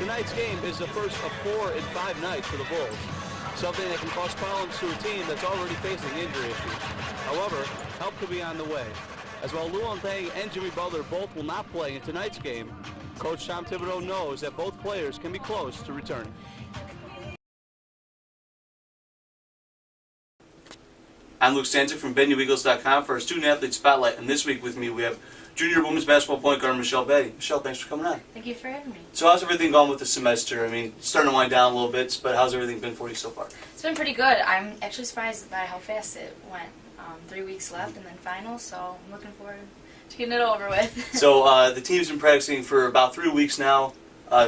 Tonight's game is the first of 4 in 5 nights for the Bulls, something that can cause problems to a team that's already facing injury issues. However, help could be on the way. As while Luan Pang and Jimmy Butler both will not play in tonight's game, Coach Tom Thibodeau knows that both players can be close to returning. I'm Luke Stanczyk from BenUEagles.com for our Student Athlete Spotlight, and this week with me we have junior women's basketball point guard Michelle Betty. Michelle, thanks for coming on. Thank you for having me. So how's everything going with the semester? I mean, it's starting to wind down a little bit, but how's everything been for you so far? It's been pretty good. I'm actually surprised by how fast it went. 3 weeks left and then finals, so I'm looking forward to getting it over with. So the team's been practicing for about 3 weeks now.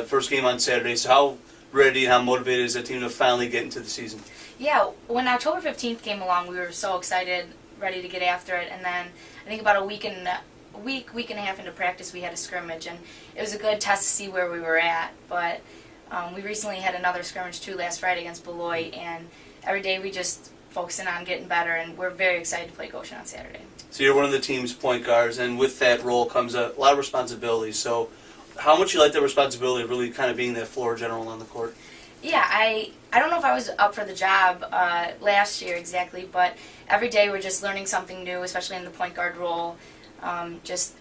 First game on Saturday. So how ready and how motivated is the team to finally get into the season? Yeah, when October 15th came along, we were so excited, ready to get after it, and then I think about a week and a half into practice, we had a scrimmage, and it was a good test to see where we were at. But we recently had another scrimmage too last Friday against Beloit, and every day we just focusing on getting better, and we're very excited to play Goshen on Saturday. So you're one of the team's point guards, and with that role comes a lot of responsibility. So how much you like that responsibility of really kind of being that floor general on the court? Yeah, I don't know if I was up for the job last year exactly, but every day we're just learning something new, especially in the point guard role. Just,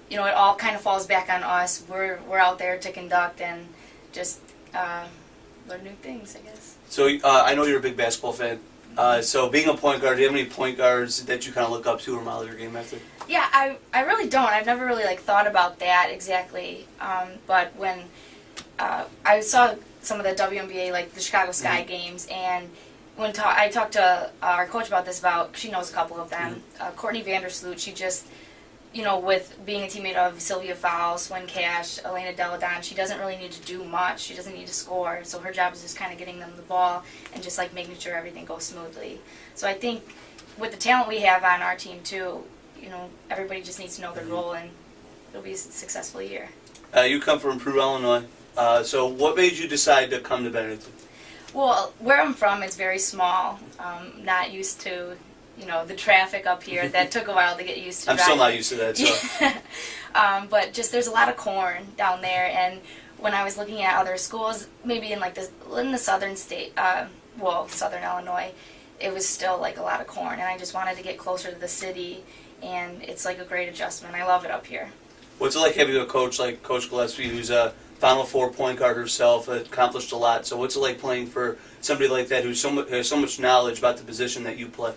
it all kind of falls back on us. We're out there to conduct and just learn new things, I guess. So I know you're a big basketball fan. So being a point guard, do you have any point guards that you kind of look up to or model your game after? Yeah, I really don't. I've never really thought about that exactly. But when I saw some of the WNBA, like the Chicago Sky games, and when I talked to our coach about this, she knows a couple of them. Courtney Vandersloot, she just, with being a teammate of Sylvia Fowles, Swin Cash, Elena Deladon, she doesn't really need to do much. She doesn't need to score. So her job is just kind of getting them the ball and just making sure everything goes smoothly. So I think with the talent we have on our team too, everybody just needs to know their role, and it'll be a successful year. You come from Peru, Illinois. So what made you decide to come to Benedictine? Well, where I'm from, it's very small. Not used to, the traffic up here. That took a while to get used to. I'm still not used to that. So. But just there's a lot of corn down there, and when I was looking at other schools, maybe in the southern state, southern Illinois, it was still a lot of corn, and I just wanted to get closer to the city, and it's a great adjustment. I love it up here. What's it like having a coach like Coach Gillespie, who's a Final Four point guard herself, accomplished a lot? So what's it like playing for somebody like that who has so much knowledge about the position that you play?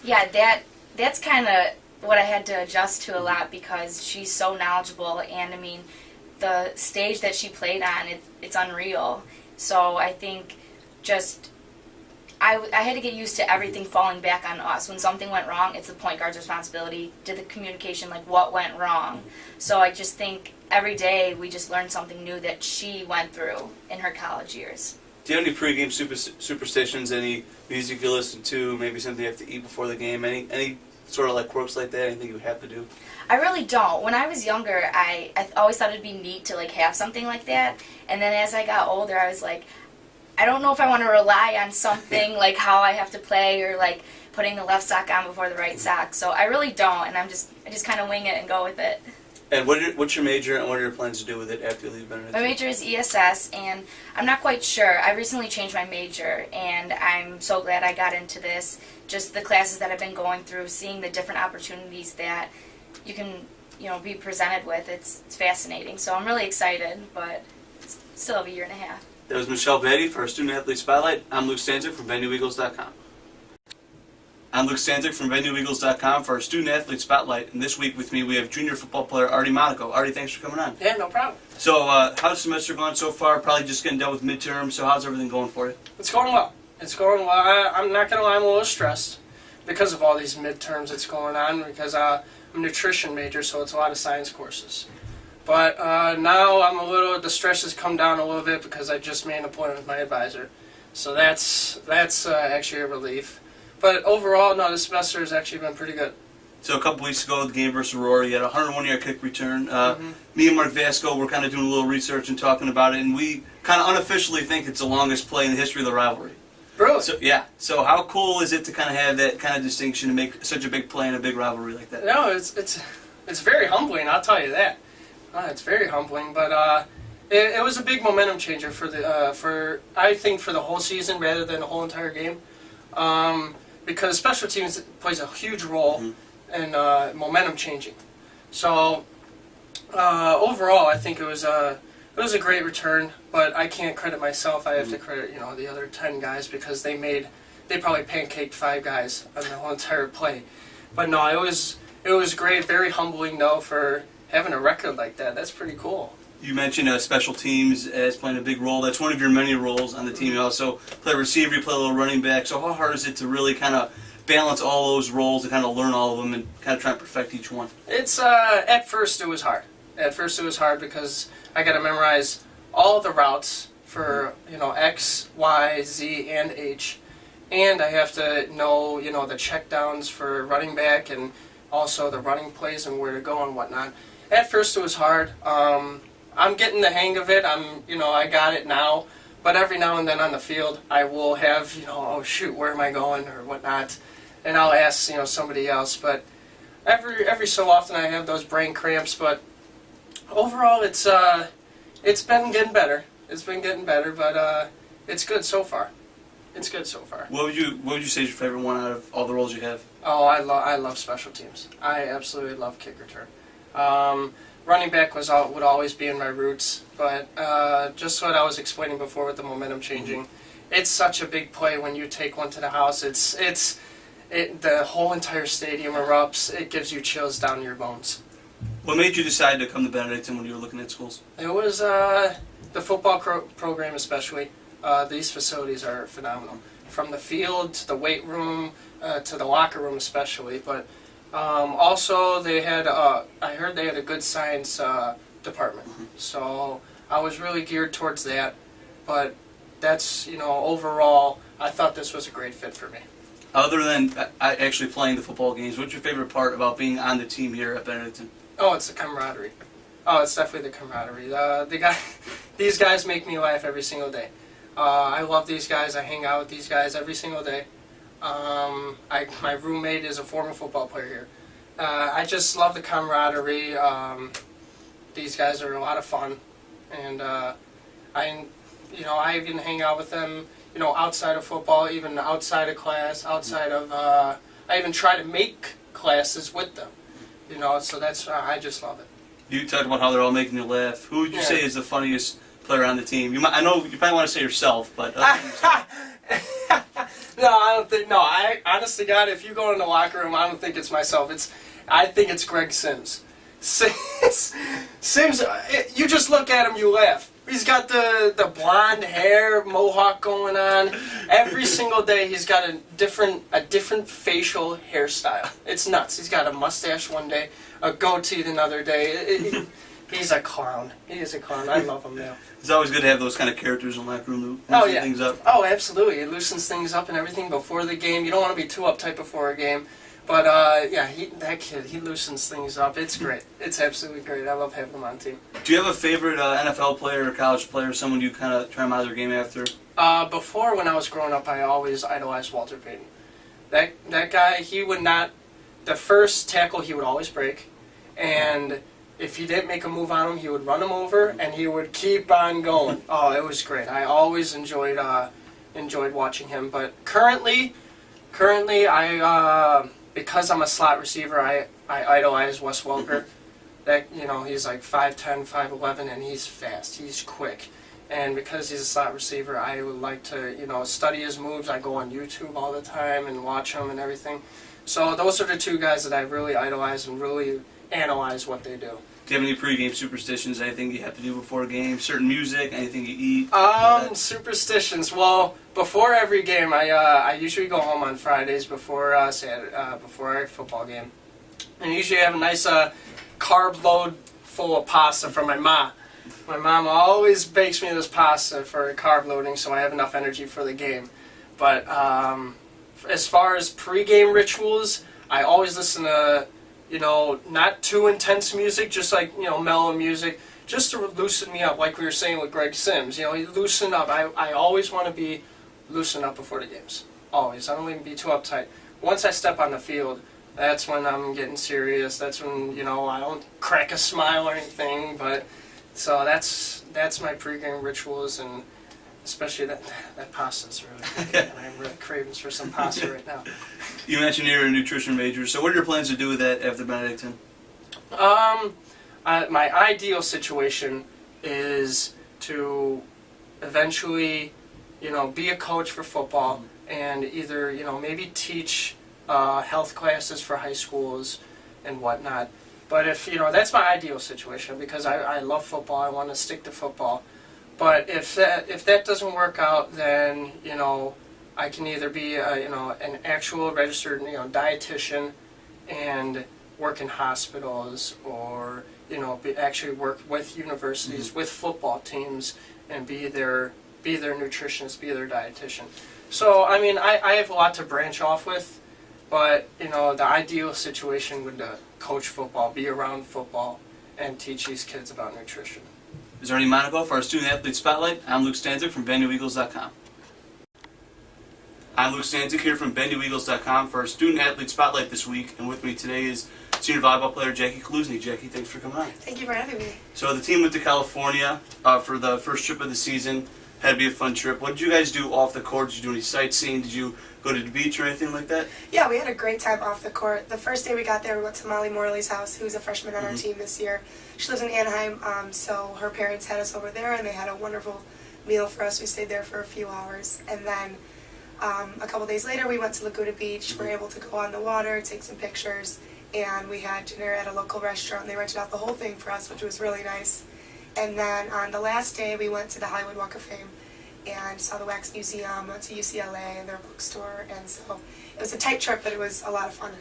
Yeah, that's kind of what I had to adjust to a lot, because she's so knowledgeable, and I mean, the stage that she played on, it's unreal. So I think just I had to get used to everything falling back on us. When something went wrong, it's the point guard's responsibility. Did the communication, what went wrong? So I just think every day we just learn something new that she went through in her college years. Do you have any pregame superstitions, any music you listen to, maybe something you have to eat before the game, any sort of quirks like that, anything you have to do? I really don't. When I was younger, I always thought it'd be neat to have something like that, and then as I got older, I was I don't know if I want to rely on something how I have to play, or putting the left sock on before the right sock. So I really don't, and I just kind of wing it and go with it. And what's your major, and what are your plans to do with it after you leave Benedictine? My major is ESS, and I'm not quite sure. I recently changed my major, and I'm so glad I got into this. Just the classes that I've been going through, seeing the different opportunities that you can, be presented with. It's fascinating. So I'm really excited, but still have a year and a half. That was Michelle Betty for our Student Athlete Spotlight. I'm Luke Stanczyk from BenUEagles.com. I'm Luke Stanczyk from BenUEagles.com for our Student Athlete Spotlight, and this week with me we have junior football player Artie Monaco. Artie, thanks for coming on. Yeah, no problem. So, how's the semester going so far? Probably just getting done with midterm, so how's everything going for you? It's going well. It's going well. I'm not going to lie, I'm a little stressed because of all these midterms that's going on, because I'm a nutrition major, so it's a lot of science courses. But now the stress has come down a little bit because I just made an appointment with my advisor. So that's actually a relief. But overall, no, this semester has actually been pretty good. So a couple weeks ago, the game versus Aurora, you had a 101-yard kick return. Me and Mark Vasco were kind of doing a little research and talking about it, and we kind of unofficially think it's the longest play in the history of the rivalry. Really? So, yeah. So how cool is it to kind of have that kind of distinction to make such a big play in a big rivalry like that? No, it's very humbling, I'll tell you that. It's very humbling, but It was a big momentum changer for I think for the whole season rather than the whole entire game, because special teams plays a huge role in momentum changing. So overall, I think it was a great return. But I can't credit myself. I have to credit the other 10 guys because they probably pancaked 5 guys on the whole entire play. But no, it was great. Very humbling though for having a record like that. That's pretty cool. You mentioned special teams as playing a big role. That's one of your many roles on the team. You also play receiver, you play a little running back. So how hard is it to really kind of balance all those roles and kind of learn all of them and kind of try and perfect each one? It's at first it was hard. At first it was hard because I got to memorize all the routes for X, Y, Z, and H, and I have to know the checkdowns for running back and also the running plays and where to go and whatnot. At first it was hard. I'm getting the hang of it. I got it now. But every now and then on the field, I will have, oh shoot, where am I going or whatnot, and I'll ask, somebody else. But every so often I have those brain cramps. But overall, it's been getting better. It's been getting better, but it's good so far. It's good so far. What would you say is your favorite one out of all the roles you have? Oh, I love special teams. I absolutely love kick return. Running back would always be in my roots, but just what I was explaining before with the momentum changing, it's such a big play when you take one to the house. The whole entire stadium erupts. It gives you chills down your bones. What made you decide to come to Benedictine when you were looking at schools? It was the football program especially. These facilities are phenomenal. From the field to the weight room to the locker room especially, but also they had I heard they had a good science department, so I was really geared towards that. But that's overall, I thought this was a great fit for me. Other than actually playing the football games, what's your favorite part about being on the team here at Benedictine? Oh, it's the camaraderie. Oh, it's definitely the camaraderie. These guys make me laugh every single day. I love these guys. I hang out with these guys every single day. My roommate is a former football player here. I just love the camaraderie. These guys are a lot of fun, and I even hang out with them. Outside of football, even outside of class, outside of. I even try to make classes with them. So that's I just love it. You talked about how they're all making you laugh. Who would you say is the funniest player on the team? I know you probably want to say yourself, but no, I don't think. No, honest to God, if you go in the locker room, I don't think it's myself. I think it's Greg Sims. Sims, you just look at him, you laugh. He's got the blonde hair, mohawk going on. Every single day, he's got a different facial hairstyle. It's nuts. He's got a mustache one day, a goatee another day. He's a clown. He is a clown. I love him now. It's always good to have those kind of characters in the locker room to loosen things up. Oh, absolutely. It loosens things up and everything before the game. You don't want to be too uptight before a game. But, that kid, he loosens things up. It's great. It's absolutely great. I love having him on the team. Do you have a favorite NFL player or college player, someone you kind of try to model their game after? Before, when I was growing up, I always idolized Walter Payton. That guy, he would not... The first tackle, he would always break. And if you didn't make a move on him, he would run him over, and he would keep on going. Oh, it was great. I always enjoyed watching him. But currently, I... because I'm a slot receiver, I idolize Wes Welker. He's like 5'10", 5'11", and he's fast. He's quick. And because he's a slot receiver, I would like to, study his moves. I go on YouTube all the time and watch him and everything. So those are the two guys that I really idolize and really analyze what they do. Do you have any pregame superstitions? Anything you have to do before a game? Certain music? Anything you eat? Superstitions. Well, before every game, I usually go home on Fridays before before a football game, and usually have a nice carb load full of pasta from my mom. My mom always bakes me this pasta for carb loading, so I have enough energy for the game. But as far as pregame rituals, I always listen to not too intense music, just like, mellow music, just to loosen me up, like we were saying with Greg Sims. Loosen up. I always want to be loosened up before the games. Always. I don't even be too uptight. Once I step on the field, that's when I'm getting serious. That's when, I don't crack a smile or anything, but So that's my pregame rituals, and especially that pasta's really good. And I'm really craving for some pasta right now. You mentioned you're a nutrition major, so what are your plans to do with that after Benedictine? My ideal situation is to eventually, be a coach for football and either, maybe teach health classes for high schools and whatnot. But if, that's my ideal situation because I love football. I want to stick to football. But if that doesn't work out, then, I can either be, an actual registered, dietitian and work in hospitals or, actually work with universities, with football teams and be their nutritionist, be their dietitian. So, I mean, I have a lot to branch off with, but, the ideal situation would coach football, be around football, and teach these kids about nutrition. Is Artie Monaco for our Student Athlete Spotlight. I'm Luke Stanczyk from BenNewEagles.com. I'm Luke Stanczyk here from BenNewEagles.com for our Student Athlete Spotlight this week, and with me today is senior volleyball player Jackie Kaluzny. Jackie, thanks for coming on. Thank you for having me. So the team went to California for the first trip of the season. Had to be a fun trip. What did you guys do off the court? Did you do any sightseeing? Did you go to the beach or anything like that? Yeah, we had a great time off the court. The first day we got there, we went to Molly Morley's house, who's a freshman on our team this year. She lives in Anaheim, so her parents had us over there, and they had a wonderful meal for us. We stayed there for a few hours. And then a couple days later, we went to Laguna Beach. We were able to go on the water, take some pictures, and we had dinner at a local restaurant. They rented out the whole thing for us, which was really nice. And then on the last day, we went to the Hollywood Walk of Fame and saw the Wax Museum, went to UCLA and their bookstore, and so it was a tight trip, but it was a lot of fun.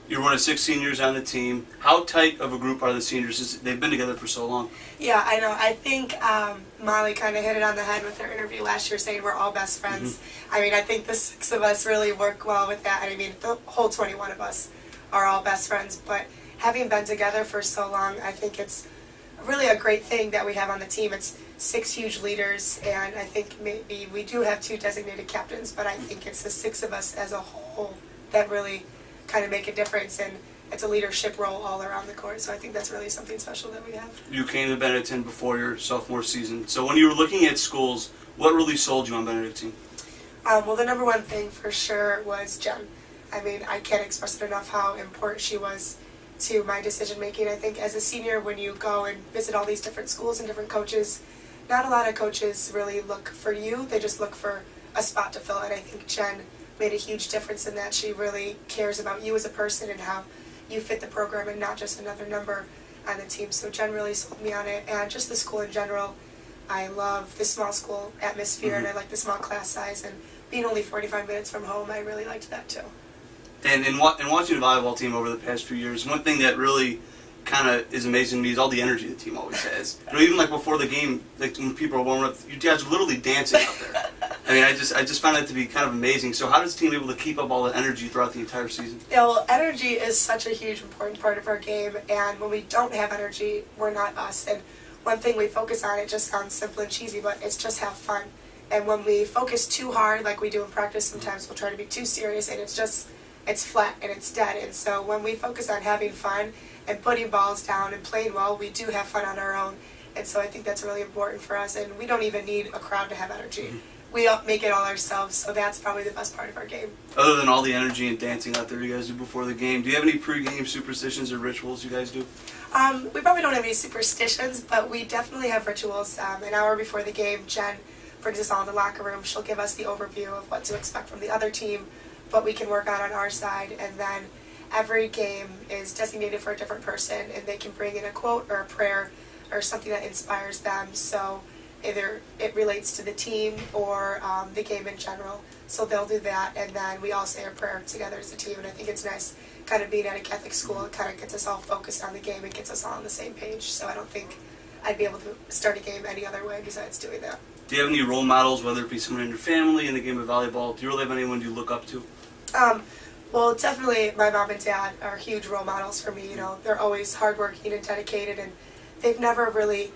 You're one of 6 seniors on the team. How tight of a group are the seniors? They've been together for so long. Yeah, I know. I think Molly kind of hit it on the head with her interview last year saying we're all best friends. I mean, I think the 6 of us really work well with that. I mean, the whole 21 of us are all best friends, but having been together for so long, I think it's really a great thing that we have on the team. It's 6 huge leaders, and I think maybe we do have 2 designated captains, but I think it's the 6 of us as a whole that really kind of make a difference, and it's a leadership role all around the court, so I think that's really something special that we have. You came to Benedictine before your sophomore season, so when you were looking at schools, what really sold you on Benedictine? Well, the number one thing for sure was Jen. I mean, I can't express it enough how important she was to my decision making. I think as a senior, when you go and visit all these different schools and different coaches, not a lot of coaches really look for you, they just look for a spot to fill, and I think Jen made a huge difference in that. She really cares about you as a person and how you fit the program and not just another number on the team. So Jen really sold me on it, and just the school in general. I love the small school atmosphere and I like the small class size, and being only 45 minutes from home, I really liked that too. And in watching the volleyball team over the past few years, one thing that really kind of is amazing to me is all the energy the team always has. Even like before the game, like when people are warming up, you guys are literally dancing out there. I mean, I just found that to be kind of amazing. So how does the team able to keep up all that energy throughout the entire season? Yeah, well, energy is such a huge, important part of our game, and when we don't have energy, we're not us. And one thing we focus on, it just sounds simple and cheesy, but it's just have fun. And when we focus too hard, like we do in practice, sometimes we'll try to be too serious, and it's flat and it's dead. And so when we focus on having fun and putting balls down and playing well, we do have fun on our own. And so I think that's really important for us, and we don't even need a crowd to have energy. We make it all ourselves, so that's probably the best part of our game. Other than all the energy and dancing out there you guys do before the game, do you have any pre-game superstitions or rituals you guys do? We probably don't have any superstitions, but we definitely have rituals. An hour before the game, Jen brings us all in the locker room. She'll give us the overview of what to expect from the other team, what we can work on our side, and then every game is designated for a different person, and they can bring in a quote or a prayer or something that inspires them. So either it relates to the team or the game in general. So they'll do that, and then we all say a prayer together as a team, and I think it's nice kind of being at a Catholic school. It kind of gets us all focused on the game and gets us all on the same page. So I don't think I'd be able to start a game any other way besides doing that. Do you have any role models, whether it be someone in your family, in the game of volleyball? Do you really have anyone you look up to? Well, definitely my mom and dad are huge role models for me. You know, they're always hardworking and dedicated, and they've never really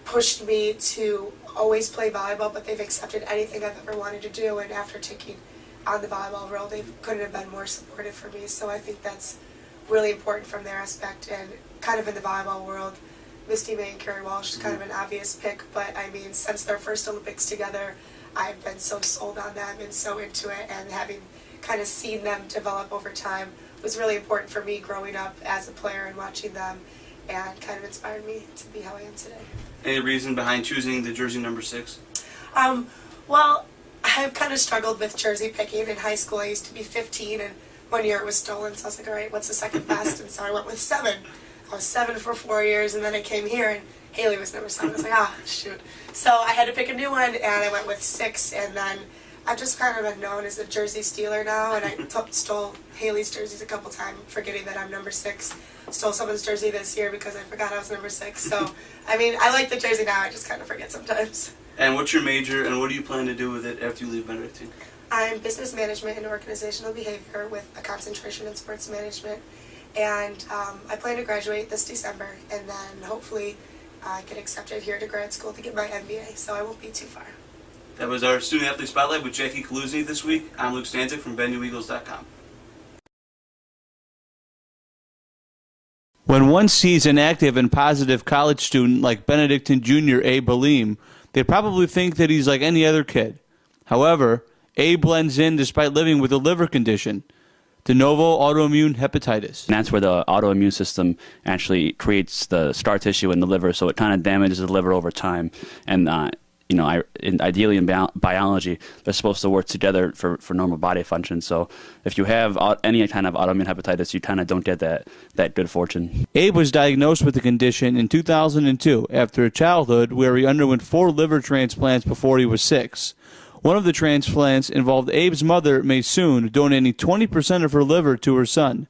pushed me to always play volleyball, but they've accepted anything I've ever wanted to do, and after taking on the volleyball role, they couldn't have been more supportive for me. So I think that's really important from their aspect, and kind of in the volleyball world, Misty May and Carrie Walsh is kind of an obvious pick, but I mean, since their first Olympics together, I've been so sold on them and so into it, and having kind of seen them develop over time was really important for me growing up as a player and watching them, and kind of inspired me to be how I am today. Any reason behind choosing the jersey number 6? Well, I've kind of struggled with jersey picking. In high school, I used to be 15, and one year it was stolen, so I was like, all right, what's the second best? And so I went with 7. I was 7 for 4 years, and then I came here, and Haley was number 7. I was like, shoot. So I had to pick a new one, and I went with 6, and then I've just kind of been known as the jersey stealer now, and I stole Haley's jerseys a couple times, forgetting that I'm number 6. Stole someone's jersey this year because I forgot I was number 6. So, I mean, I like the jersey now, I just kind of forget sometimes. And what's your major, and what do you plan to do with it after you leave Benedictine? I'm business management and organizational behavior with a concentration in sports management, and I plan to graduate this December, and then hopefully get accepted here to grad school to get my MBA, so I won't be too far. That was our Student Athlete Spotlight with Jackie Kaluzny this week. I'm Luke Stanczyk from BenNewEagles.com. When one sees an active and positive college student like Benedictine Jr. Abe Aleem, they probably think that he's like any other kid. However, Abe blends in despite living with a liver condition, de novo autoimmune hepatitis. And that's where the autoimmune system actually creates the scar tissue in the liver, so it kind of damages the liver over time. And ideally in biology, they're supposed to work together for normal body function. So if you have any kind of autoimmune hepatitis, you kind of don't get that good fortune. Abe was diagnosed with the condition in 2002 after a childhood where he underwent 4 liver transplants before he was 6. One of the transplants involved Abe's mother, Maysoon, donating 20% of her liver to her son.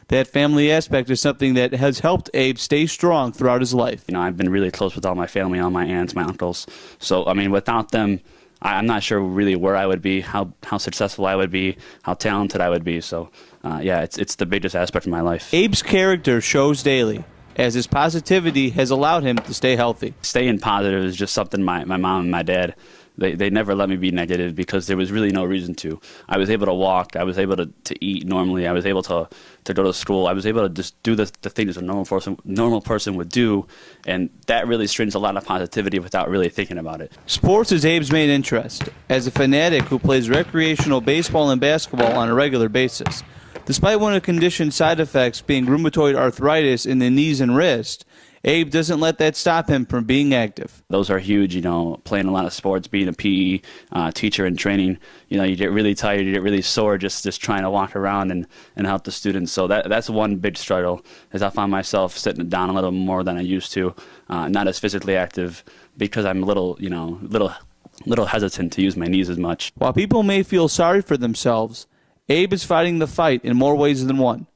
That family aspect is something that has helped Abe stay strong throughout his life. I've been really close with all my family, all my aunts, my uncles. So, I mean, without them, I'm not sure really where I would be, how successful I would be, how talented I would be. So, yeah, it's the biggest aspect of my life. Abe's character shows daily, as his positivity has allowed him to stay healthy. Staying positive is just something my mom and my dad, they never let me be negative because there was really no reason to. I was able to walk. I was able to eat normally. I was able to go to school. I was able to just do the things a normal person would do, and that really strings a lot of positivity without really thinking about it. Sports is Abe's main interest, as a fanatic who plays recreational baseball and basketball on a regular basis. Despite one of the condition's side effects being rheumatoid arthritis in the knees and wrist, Abe doesn't let that stop him from being active. Those are huge, playing a lot of sports, being a PE teacher and training. You get really tired, you get really sore just trying to walk around and help the students. So that's one big struggle, is I find myself sitting down a little more than I used to, not as physically active because I'm a little hesitant to use my knees as much. While people may feel sorry for themselves, Abe is fighting the fight in more ways than one.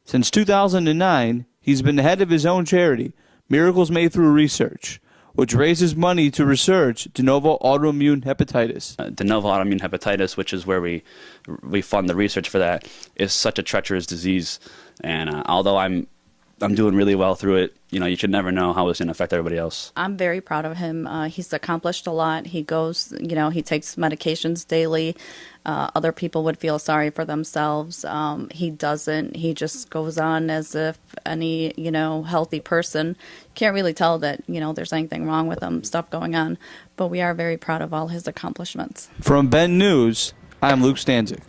Since 2009, he's been the head of his own charity, Miracles Made Through Research, which raises money to research de novo autoimmune hepatitis. De novo autoimmune hepatitis, which is where we fund the research for that, is such a treacherous disease. And although I'm doing really well through it, you should never know how it's going to affect everybody else. I'm very proud of him. He's accomplished a lot. He goes, he takes medications daily. Other people would feel sorry for themselves. He doesn't. He just goes on as if any, healthy person. Can't really tell that, there's anything wrong with him, stuff going on. But we are very proud of all his accomplishments. From Ben News, I'm Luke Stanczyk.